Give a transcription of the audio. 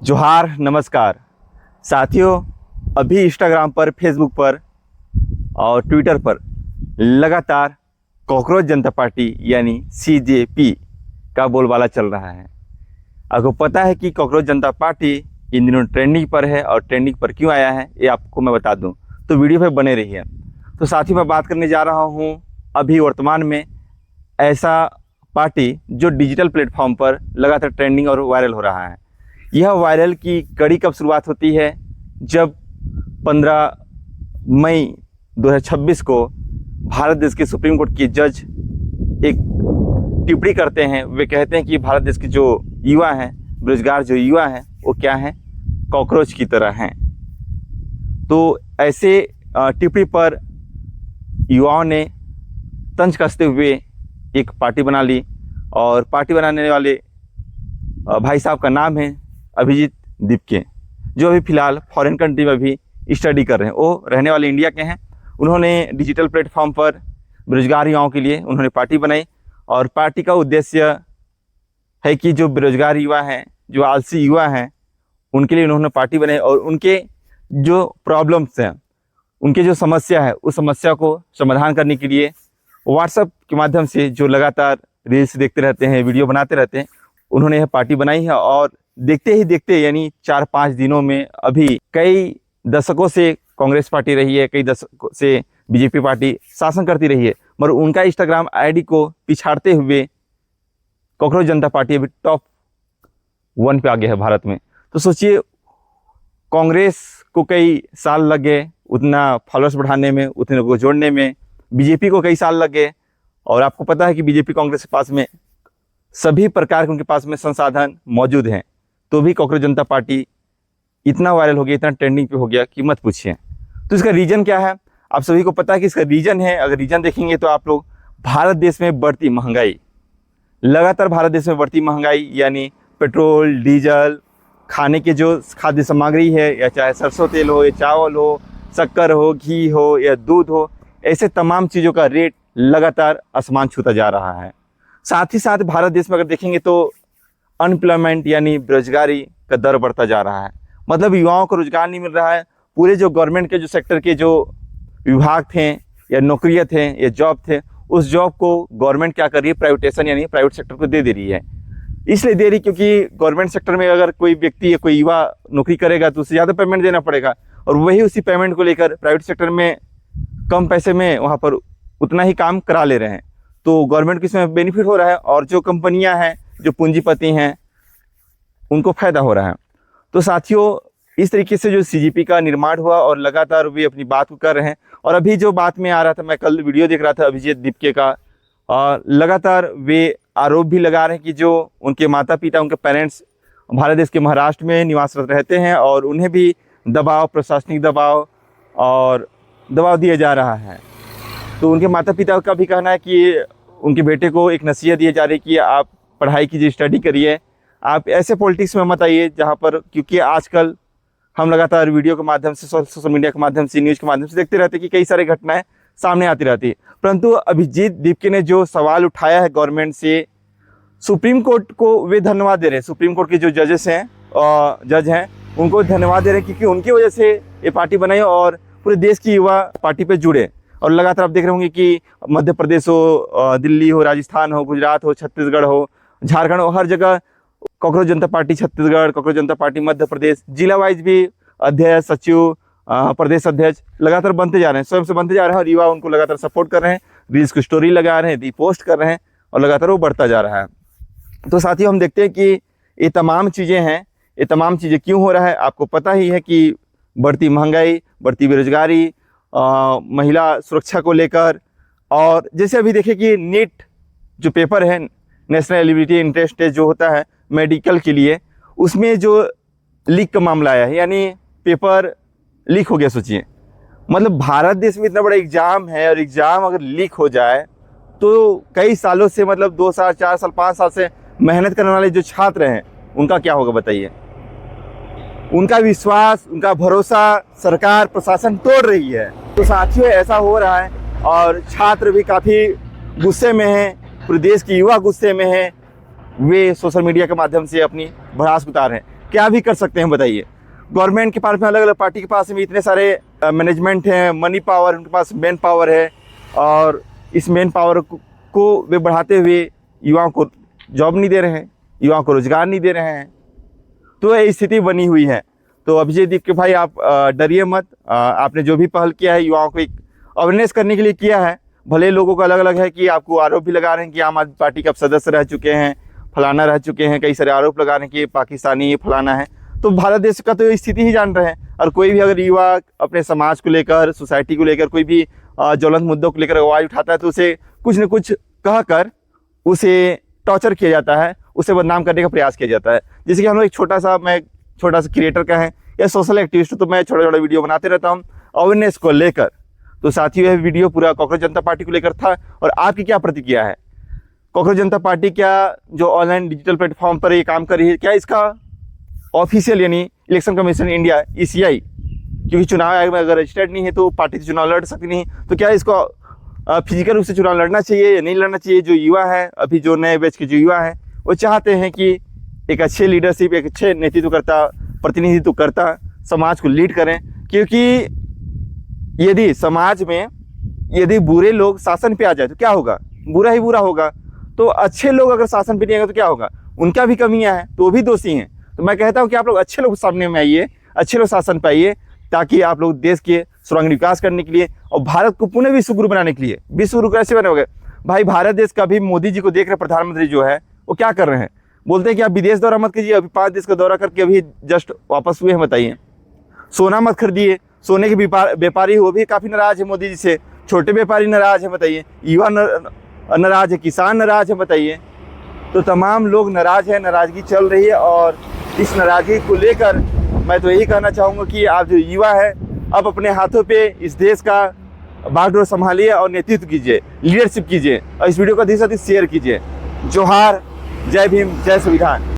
जोहार, नमस्कार साथियों। अभी इंस्टाग्राम पर, फेसबुक पर और ट्विटर पर लगातार कॉकरोच जनता पार्टी यानी सीजेपी का बोलबाला चल रहा है। आपको पता है कि कॉकरोच जनता पार्टी इन दिनों ट्रेंडिंग पर है, और ट्रेंडिंग पर क्यों आया है ये आपको मैं बता दूं, तो वीडियो पे बने रहिए। तो साथ ही मैं बात करने जा रहा हूं अभी वर्तमान में ऐसा पार्टी जो डिजिटल प्लेटफॉर्म पर लगातार ट्रेंडिंग और वायरल हो रहा है। यह वायरल की कड़ी कब शुरुआत होती है, जब 15 मई 2026 को भारत देश के सुप्रीम कोर्ट के जज एक टिप्पणी करते हैं। वे कहते हैं कि भारत देश के जो युवा हैं, बेरोजगार जो युवा हैं, वो क्या हैं, कॉकरोच की तरह हैं। तो ऐसे टिप्पणी पर युवाओं ने तंज कसते हुए एक पार्टी बना ली, और पार्टी बनाने वाले भाई साहब का नाम है अभिजीत दीपके, जो अभी फ़िलहाल फॉरेन कंट्री में भी स्टडी कर रहे हैं। वो रहने वाले इंडिया के हैं। उन्होंने डिजिटल प्लेटफॉर्म पर बेरोजगार युवाओं के लिए उन्होंने पार्टी बनाई, और पार्टी का उद्देश्य है कि जो बेरोजगार युवा हैं, जो आलसी युवा हैं, उनके लिए उन्होंने पार्टी बनाई, और उनके जो प्रॉब्लम्स हैं, उनकी जो समस्या है, उस समस्या को समाधान करने के लिए व्हाट्सएप के माध्यम से जो लगातार रील्स देखते रहते हैं, वीडियो बनाते रहते हैं, उन्होंने यह पार्टी बनाई है। और देखते ही देखते यानी 4-5 दिनों में अभी कई दशकों से कांग्रेस पार्टी रही है, कई दशकों से बीजेपी पार्टी शासन करती रही है, मगर उनका इंस्टाग्राम आईडी को पिछाड़ते हुए कॉकरोच जनता पार्टी अभी टॉप 1 पे आ गया है भारत में। तो सोचिए, कांग्रेस को कई साल लग गए उतना फॉलोअर्स बढ़ाने में, उतने को जोड़ने में। बीजेपी को कई साल लग गए, और आपको पता है कि बीजेपी कांग्रेस के पास में सभी प्रकार के उनके पास में संसाधन मौजूद हैं, तो भी कॉकरोच जनता पार्टी इतना वायरल हो गया, इतना ट्रेंडिंग पे हो गया कि मत पूछिए। तो इसका रीज़न क्या है, आप सभी को पता है कि इसका रीज़न है, अगर रीज़न देखेंगे तो आप लोग, भारत देश में बढ़ती महंगाई, लगातार भारत देश में बढ़ती महंगाई, यानी पेट्रोल, डीजल, खाने के जो खाद्य सामग्री है, या चाहे सरसों तेल हो, या चावल हो, शक्कर हो, घी हो, या दूध हो, ऐसे तमाम चीज़ों का रेट लगातार आसमान छूता जा रहा है। साथ ही साथ भारत देश में अगर देखेंगे तो अनएम्प्लॉयमेंट यानी बेरोजगारी का दर बढ़ता जा रहा है। मतलब युवाओं को रोजगार नहीं मिल रहा है। पूरे जो गवर्नमेंट के जो सेक्टर के जो विभाग थे, या नौकरियां थे, या जॉब थे, उस जॉब को गवर्नमेंट क्या कर रही है, प्राइवेटेशन यानी प्राइवेट सेक्टर को दे रही है। इसलिए दे रही क्योंकि गवर्नमेंट सेक्टर में अगर कोई व्यक्ति या कोई युवा नौकरी करेगा तो उससे ज़्यादा पेमेंट देना पड़ेगा, और वही उसी पेमेंट को लेकर प्राइवेट सेक्टर में कम पैसे में वहाँ पर उतना ही काम करा ले रहे हैं। तो गवर्नमेंट को इसमें बेनिफिट हो रहा है, और जो कंपनियां हैं, जो पूंजीपति हैं, उनको फ़ायदा हो रहा है। तो साथियों, इस तरीके से जो सीजेपी का निर्माण हुआ, और लगातार वे अपनी बात को कर रहे हैं। और अभी जो बात में आ रहा था, मैं कल वीडियो देख रहा था अभिजीत दीपके का, लगातार वे आरोप भी लगा रहे हैं कि जो उनके माता पिता, उनके पेरेंट्स भारत देश के महाराष्ट्र में निवासरत रहते हैं, और उन्हें भी दबाव, प्रशासनिक दबाव और दबाव दिया जा रहा है। तो उनके माता पिता का भी कहना है कि उनके बेटे को एक नसीहत दी जा रही है कि आप पढ़ाई कीजिए, स्टडी करिए, आप ऐसे पॉलिटिक्स में मत आइए जहाँ पर, क्योंकि आजकल हम लगातार वीडियो के माध्यम से, सोशल मीडिया के माध्यम से, न्यूज़ के माध्यम से देखते रहते हैं कि कई सारी घटनाएं सामने आती रहती है। परंतु अभिजीत दीपके ने जो सवाल उठाया है गवर्नमेंट से, सुप्रीम कोर्ट को वे धन्यवाद दे रहे हैं। सुप्रीम कोर्ट के जो जज हैं उनको धन्यवाद दे रहे हैं, क्योंकि उनकी वजह से ये पार्टी बनाई और पूरे देश की युवा पार्टी पे जुड़े। और लगातार आप देख रहे होंगे कि मध्य प्रदेश हो, दिल्ली हो, राजस्थान हो, गुजरात हो, छत्तीसगढ़ हो, झारखंड हो, हर जगह कॉकरोच जनता पार्टी छत्तीसगढ़, कॉकरोच जनता पार्टी मध्य प्रदेश, जिला वाइज भी अध्यक्ष, सचिव, प्रदेश अध्यक्ष लगातार बनते जा रहे हैं, स्वयं से बनते जा रहे हैं, और युवा उनको लगातार सपोर्ट कर रहे हैं, रील्स की स्टोरी लगा रहे हैं, रीपोस्ट कर रहे हैं, और लगातार वो बढ़ता जा रहा है। तो साथियों, हम देखते हैं कि ये तमाम चीज़ें हैं, ये तमाम चीज़ें क्यों हो रहा है। आपको पता ही है कि बढ़ती महंगाई, बढ़ती बेरोजगारी, महिला सुरक्षा को लेकर, और जैसे अभी देखिए कि नीट जो पेपर है, नेशनल एलिजिबिलिटी इंट्रेंस टेस्ट जो होता है मेडिकल के लिए, उसमें जो लीक का मामला आया है, यानी पेपर लीक हो गया। सोचिए, मतलब भारत देश में इतना बड़ा एग्ज़ाम है, और एग्ज़ाम अगर लीक हो जाए तो कई सालों से, मतलब 2 साल, 4 साल, 5 साल से मेहनत करने वाले जो छात्र हैं, उनका क्या होगा बताइए। उनका विश्वास, उनका भरोसा सरकार, प्रशासन तोड़ रही है। तो साथियों, ऐसा हो रहा है, और छात्र भी काफ़ी गुस्से में हैं, पूरे देश के युवा गुस्से में हैं। वे सोशल मीडिया के माध्यम से अपनी भड़ास उतार रहे हैं। क्या भी कर सकते हैं बताइए। गवर्नमेंट के पास में, अलग अलग पार्टी के पास में इतने सारे मैनेजमेंट हैं, मनी पावर, उनके पास मैन पावर है, और इस मैन पावर को वे बढ़ाते हुए युवाओं को जॉब नहीं दे रहे हैं, युवाओं को रोजगार नहीं दे रहे हैं। तो ये स्थिति बनी हुई है। तो अभिजीत दीप के भाई, आप डरिए मत। आपने जो भी पहल किया है युवाओं को एक अवेयरनेस करने के लिए किया है। भले लोगों को अलग अलग है कि आपको आरोप भी लगा रहे हैं कि आम आदमी पार्टी के आप सदस्य रह चुके हैं, फलाना रह चुके हैं, कई सारे आरोप लगा रहे हैं कि पाकिस्तानी फलाना है। तो भारत देश का तो स्थिति ही जान रहे हैं। और कोई भी अगर युवा अपने समाज को लेकर, सोसाइटी को लेकर, कोई भी ज्वलंत मुद्दों को लेकर आवाज़ उठाता है तो उसे कुछ न कुछ कहकर उसे टॉर्चर किया जाता है, उसे बदनाम करने का प्रयास किया जाता है। जैसे कि हम लोग एक छोटा सा क्रिएटर का है या सोशल एक्टिविस्ट, तो मैं छोटा छोटा वीडियो बनाते रहता हूँ अवेयरनेस को लेकर। तो साथियों, यह वीडियो पूरा कॉकरोच जनता पार्टी को लेकर था। और आपकी क्या प्रतिक्रिया है? कॉकरोच जनता पार्टी क्या जो ऑनलाइन डिजिटल प्लेटफॉर्म पर ये काम कर रही है, क्या इसका ऑफिशियल यानी इलेक्शन कमीशन इंडिया ECI, क्योंकि चुनाव आयोग में अगर रजिस्टर्ड नहीं है तो पार्टी चुनाव लड़ सकती नहीं, तो क्या इसको फिजिकल रूप से चुनाव लड़ना चाहिए या नहीं लड़ना चाहिए? जो युवा है, अभी जो नए बैच के जो युवा हैं, वो चाहते हैं कि एक अच्छे लीडरशिप, एक अच्छे नेतृत्वकर्ता, प्रतिनिधित्वकर्ता समाज को लीड करें। क्योंकि यदि समाज में यदि बुरे लोग शासन पे आ जाए तो क्या होगा? बुरा ही बुरा होगा। तो अच्छे लोग अगर शासन पे नहीं आएंगे तो क्या होगा? उनका भी कमियां हैं, तो वो भी दोषी हैं। तो मैं कहता हूं कि आप लोग अच्छे लोग सामने में आइए, अच्छे लोग शासन पे आइए, ताकि आप लोग देश के सर्वांगीण विकास करने के लिए और भारत को पुनः विश्व गुरु बनाने के लिए। विश्व गुरु कैसे बनोगे भाई? भारत देश का भी मोदी जी को देख रहे प्रधानमंत्री जो है वो क्या कर रहे हैं? बोलते हैं कि आप विदेश दौरा मत कीजिए। अभी 5 देश का दौरा करके अभी जस्ट वापस हुए हैं। बताइए, सोना मत खरीदिए। सोने के व्यापारी वो भी काफ़ी नाराज है मोदी जी से, छोटे व्यापारी नाराज है। बताइए, युवा नाराज है, किसान नाराज है। बताइए, तो तमाम लोग नाराज है, नाराज़गी चल रही है। और इस नाराज़गी को लेकर मैं तो यही कहना चाहूँगा कि आप जो युवा है, अब अपने हाथों पे इस देश का बागडोर संभालिए और नेतृत्व कीजिए, लीडरशिप कीजिए, और इस वीडियो को अधिक से अधिक शेयर कीजिए। जोहार, जय भीम, जय संविधान।